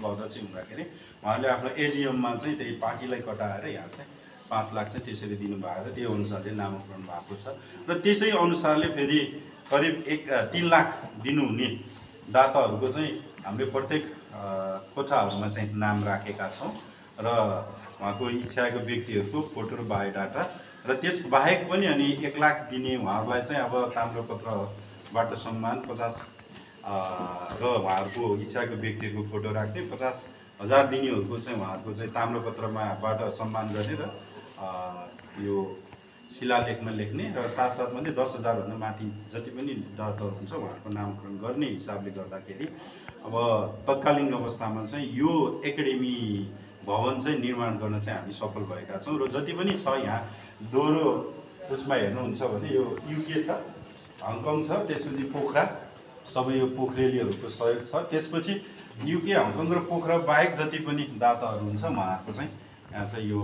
गर्दा चाहिँ हुँदाखेरि उहाँले आफ्नो एजिएममा चाहिँ त्यही पार्टीलाई कटाएर यहाँ चाहिँ 5 लाख चाहिँ त्यसरी दिनुभएको त्यही अनुसारले नामाकरण भएको छ र त्यसै अनुसारले फेरि करिब 3 लाख दिनुहुने दाताहरूको चाहिँ हामीले प्रत्येक कोठाहरूमा चाहिँ नाम राखेका छौँ र उहाँको इच्छाको व्यक्तिहरूको फोटो र बायोडाटा र त्यस बाहेक पनि अनि 1 लाख दिने उहाँहरूलाई चाहिँ अब ताम्रपत्रबाट सम्मान 50 र उहाँहरूको इच्छाको व्यक्तिको फोटो राख्ने 50,000 दिनेहरूको चाहिँ उहाँहरूको चाहिँ ताम्रपत्रमाबाट सम्मान गर्ने र यो शिलालेखमा लेख्ने र साथसाथमा चाहिँ 10,000 भन्दा माथि जति पनि दाताहरू हुन्छ उहाँहरूको नामकरण गर्ने हिसाबले गर्दाखेरि अब तत्कालीन अवस्थामा चाहिँ यो एकाडेमी भवन चाहिँ निर्माण गर्न चाहिँ हामी सफल भएका छौँ र जति पनि छ यहाँ दोहोरो उसमा हेर्नुहुन्छ भने यो युके छ, हङकङ छ, त्यसपछि पोखरा, सबै यो पोखरेलीहरूको सहयोग छ। त्यसपछि युके, हङकङ र पोखरा बाहेक जति पनि दाताहरू हुन्छ उहाँहरूको चाहिँ यहाँ चाहिँ यो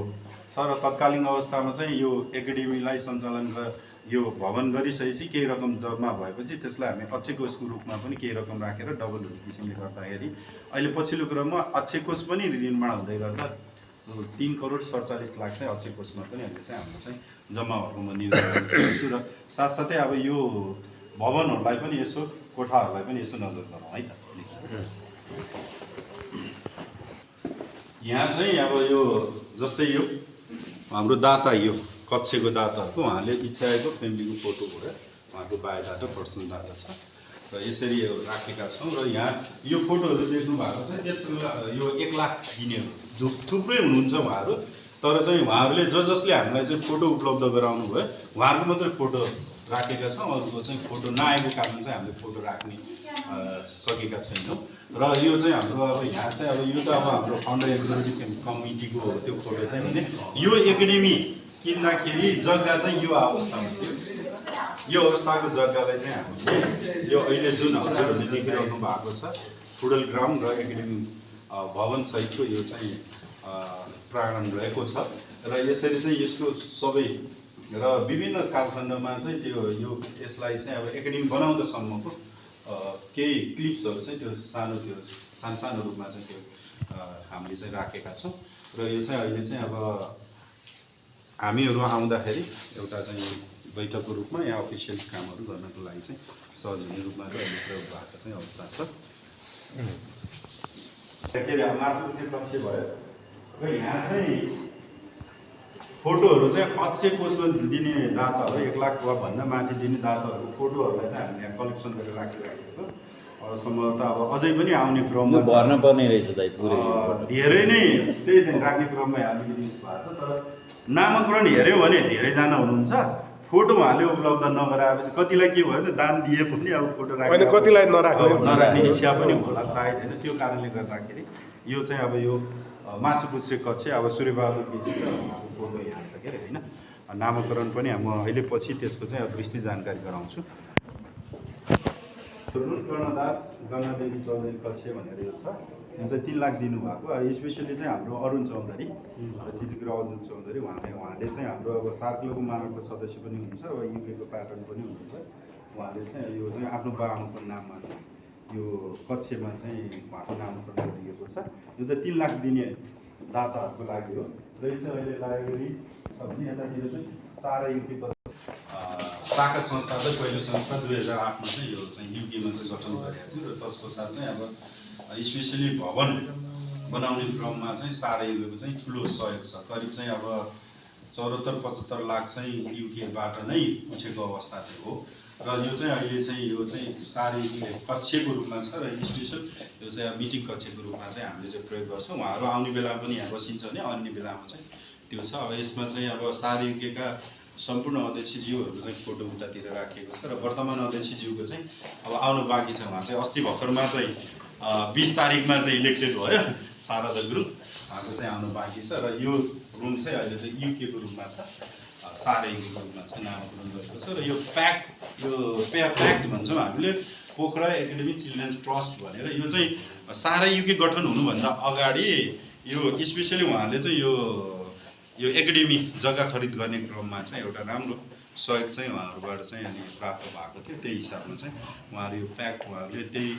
छ र तत्कालीन अवस्थामा चाहिँ यो एकाडेमीलाई सञ्चालन र यो भवन गरिसकेपछि केही रकम जम्मा भएपछि त्यसलाई हामी अक्षय कोषको रूपमा पनि केही रकम राखेर डबल हुने किसिमले गर्दाखेरि अहिले पछिल्लो क्रममा अक्षय कोष पनि निर्माण हुँदै गर्दा 3 करोड 47 लाख चाहिँ अक्षय कोषमा पनि अहिले चाहिँ हाम्रो चाहिँ जम्मा भएको म निर्णय गर्न चाहन्छु र साथसाथै अब यो भवनहरूलाई पनि यसो कोठाहरूलाई पनि यसो नजर गरौँ है त। यहाँ चाहिँ अब यो जस्तै यो हाम्रो दाता यो कक्षको दाताहरूको उहाँले इच्छाएको फ्यामिलीको फोटो भएर उहाँको बायोडाटा पर्सनल डाटा छ र यसरी यो राखेका छौँ र यहाँ यो फोटोहरू देख्नु भएको छ त्यत्रो यो 1 लाख दिनेहरू थुप्रै हुनुहुन्छ उहाँहरू तर चाहिँ उहाँहरूले जसले हामीलाई चाहिँ फोटो उपलब्ध गराउनु भयो उहाँहरूको मात्रै फोटो राखेका छौँ अरूको चाहिँ फोटो नआएको कारण चाहिँ हामीले फोटो राख्ने सकेका छैनौँ र यो चाहिँ हाम्रो अब यहाँ चाहिँ अब यो त अब हाम्रो फाउन्डर एक्जिक्युटिभ कमिटीको हो त्यो फोटो चाहिँ भने यो एकाडेमी किन्दाखेरि जग्गा चाहिँ यो अवस्थामा थियो। यो अवस्थाको जग्गालाई चाहिँ हामीले यो अहिले जुन हजुरहरूले देखिरहनु भएको छ फुटबल ग्राउन्ड र एकाडेमी भवन सहितको यो चाहिँ प्राङ्गण रहेको छ र यसरी चाहिँ यसको सबै र विभिन्न कालखण्डमा चाहिँ त्यो यो यसलाई चाहिँ अब एकाडेमी बनाउँदासम्मको केही क्लिप्सहरू चाहिँ त्यो सानो रूपमा चाहिँ त्यो हामीले चाहिँ राखेका छौँ र यो चाहिँ अहिले चाहिँ अब हामीहरू आउँदाखेरि एउटा चाहिँ बैठकको रूपमा यहाँ अफिसियल कामहरू गर्नको लागि चाहिँ सहज हुने रूपमा चाहिँ अहिले प्रयोग भएको चाहिँ अवस्था छ। के अरे मासुको चाहिँ कक्ष भयो र यहाँ चाहिँ फोटोहरू चाहिँ अक्षय कोषमा दिने दाताहरू 1 लाख भन्दा माथि दिने दाताहरूको फोटोहरूलाई चाहिँ हामीले यहाँ कलेक्सन गरेर राखिराखेको छ। सम्भवतः अब अझै पनि आउने क्रममा भर्न पर्ने रहेछ दाइ पुरै धेरै नै त्यही दिन राख्ने क्रममा अलिकति मिस भएको छ तर नामाकरण हेऱ्यो भने धेरैजना हुनुहुन्छ फोटो उहाँले उपलब्ध नगराएपछि कतिलाई के भयो भने दान दिए पनि अब फोटो राख्ने कतिलाई नराख्ने इच्छा पनि होला सायद होइन त्यो कारणले गर्दाखेरि यो चाहिँ अब यो माछुपुच्छ्रे कक्ष अब सूर्यबहादुर केसीको फोटो यहाँ छ के अरे होइन नामाकरण पनि म अहिले पछि त्यसको चाहिँ अब विस्तृत जानकारी गराउँछु। कर्णदास गणदेवी चौधरी कक्ष भनेर यो छ यो चाहिँ 3 लाख दिनुभएको स्पेसली चाहिँ हाम्रो अरुण चौधरी सिटिग्रो अरुण चौधरी उहाँले चाहिँ हाम्रो अब सार्कलको मानवको सदस्य पनि हुनुहुन्छ अब युकेको प्याटर्न पनि हुनुहुन्छ उहाँले चाहिँ यो चाहिँ आफ्नो बाबाको नाममा चाहिँ यो कक्षमा चाहिँ उहाँको नामाकरण गरिएको छ। यो चाहिँ 3 लाख दिने दाताहरूको लागि हो र यो चाहिँ अहिले लाइब्रेरी छ भने यतातिर चाहिँ सारा युके शाखा संस्था चाहिँ पहिलो संस्था 2008मा चाहिँ यो चाहिँ युकेमा चाहिँ गठन गरेको थियो र त्यसको साथ चाहिँ अब स्पेसली भवन बनाउने क्रममा चाहिँ सारा युकेको चाहिँ ठुलो सहयोग छ। करिब चाहिँ अब 74-75 लाख चाहिँ युकेबाट नै उठेको अवस्था चाहिँ हो र यो चाहिँ अहिले चाहिँ यो चाहिँ सारा युके कक्षको रूपमा छ र स्पेसल यो चाहिँ मिटिङ कक्षको रूपमा चाहिँ हामीले चाहिँ प्रयोग गर्छौँ। उहाँहरू आउने बेलामा पनि यहाँ बसिन्छ भने अन्य बेलामा चाहिँ त्यो छ। अब यसमा चाहिँ अब सारा युकेका सम्पूर्ण अध्यक्षज्यूहरूको चाहिँ फोटो उतातिर राखिएको छ र वर्तमान अध्यक्षज्यूको चाहिँ अब आउनु बाँकी छ। उहाँ चाहिँ अस्ति भर्खरमा चाहिँ 20 तारिकमा चाहिँ इलेक्टेड भयो शारदा गुरुङ उहाँको चाहिँ आउनु बाँकी छ र यो रुम चाहिँ अहिले चाहिँ युकेको रूपमा छ सारा युकेको रूपमा चाहिँ नामाकरण गरेको छ र यो प्याक्ट भन्छौँ हामीले पोखरा एकाडेमी चिल्ड्रेन्स ट्रस्ट भनेर यो चाहिँ सारा युके गठन हुनुभन्दा अगाडि यो स्पेसली उहाँले चाहिँ यो एकाडेमी जग्गा खरिद गर्ने क्रममा चाहिँ एउटा राम्रो सहयोग चाहिँ उहाँहरूबाट चाहिँ अनि प्राप्त भएको थियो। त्यही हिसाबमा चाहिँ उहाँहरू यो प्याक्ट उहाँहरूले त्यही